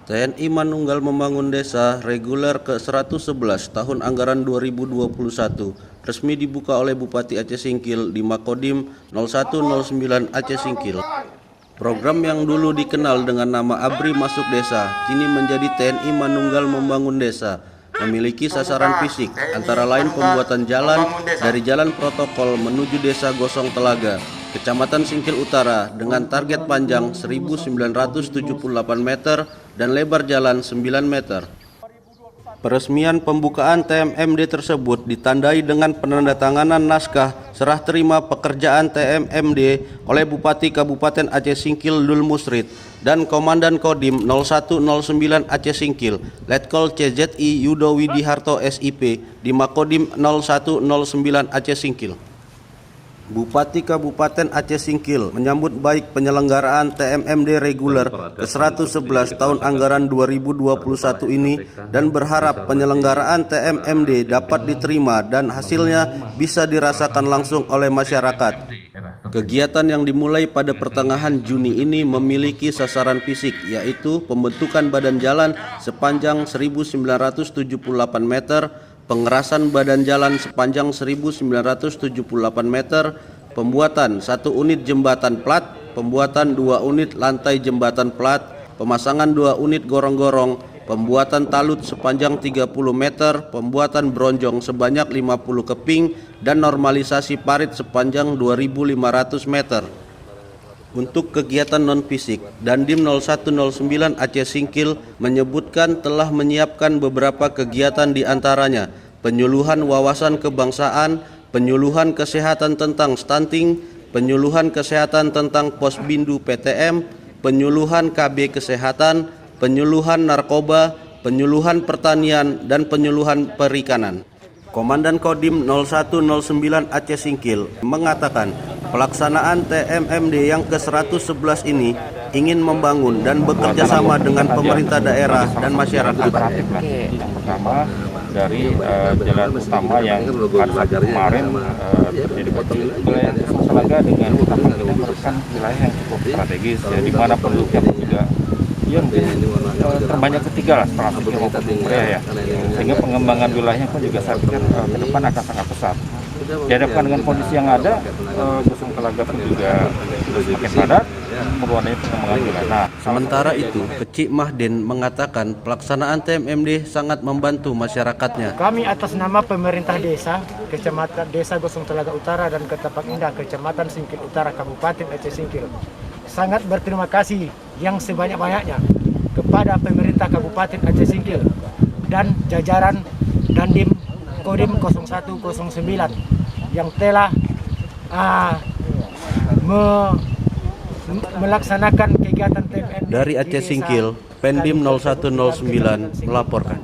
TNI Manunggal Membangun Desa reguler ke-111 tahun anggaran 2021 resmi dibuka oleh Bupati Aceh Singkil di Makodim 0109 Aceh Singkil. Program yang dulu dikenal dengan nama ABRI Masuk Desa kini menjadi TNI Manunggal Membangun Desa, memiliki sasaran fisik antara lain pembuatan jalan dari jalan protokol menuju Desa Gosong Telaga, Kecamatan Singkil Utara dengan target panjang 1978 meter dan lebar jalan 9 meter. Peresmian pembukaan TMMD tersebut ditandai dengan penandatanganan naskah serah terima pekerjaan TMMD oleh Bupati Kabupaten Aceh Singkil Dul Musrid dan Komandan Kodim 0109 Aceh Singkil, Letkol CZI Yudo Widiharto SIP di Makodim 0109 Aceh Singkil. Bupati Kabupaten Aceh Singkil menyambut baik penyelenggaraan TMMD reguler ke-111 tahun anggaran 2021 ini dan berharap penyelenggaraan TMMD dapat diterima dan hasilnya bisa dirasakan langsung oleh masyarakat. Kegiatan yang dimulai pada pertengahan Juni ini memiliki sasaran fisik, yaitu pembentukan badan jalan sepanjang 1978 meter, pengerasan badan jalan sepanjang 1978 meter, pembuatan 1 unit jembatan plat, pembuatan 2 unit lantai jembatan plat, pemasangan 2 unit gorong-gorong, pembuatan talut sepanjang 30 meter, pembuatan bronjong sebanyak 50 keping, dan normalisasi parit sepanjang 2.500 meter. Untuk kegiatan non-fisik, Dandim 0109 Aceh Singkil menyebutkan telah menyiapkan beberapa kegiatan diantaranya penyuluhan wawasan kebangsaan, penyuluhan kesehatan tentang stunting, penyuluhan kesehatan tentang posbindu PTM, penyuluhan KB kesehatan, penyuluhan narkoba, penyuluhan pertanian, dan penyuluhan perikanan. Komandan Kodim 0109 Aceh Singkil mengatakan pelaksanaan TMMD yang ke-111 ini ingin membangun dan bekerja sama dengan pemerintah daerah dan masyarakat. Yang pertama dari jalan utama yang pada kemarin terjadi banjir, wilayah Gosong Telaga dengan utama kita merupakan wilayah yang cukup strategis, ya, di mana penduduknya juga ya mungkin terbanyak ketiga lah setelah Singkil maupun Mumbrea, ya, sehingga pengembangan wilayahnya pun juga saya pikir ke depan akan sangat pesat. Dihadapkan dengan kondisi yang ada, Gosong Telaga pun juga semakin padat, perluannya pengembangan wilayah. Nah, sementara itu, Kecik Mahden mengatakan pelaksanaan TMMD sangat membantu masyarakatnya. Kami atas nama pemerintah desa, Kecamatan Desa Gosong Telaga Utara dan Ketapang Indah, Kecamatan Singkil Utara, Kabupaten Aceh Singkil, sangat berterima kasih yang sebanyak-banyaknya kepada pemerintah Kabupaten Aceh Singkil dan jajaran Dandim Kodim 0109 yang telah melaksanakan kegiatan TMMD. Dari Aceh Singkil, Pendim 0109 melaporkan.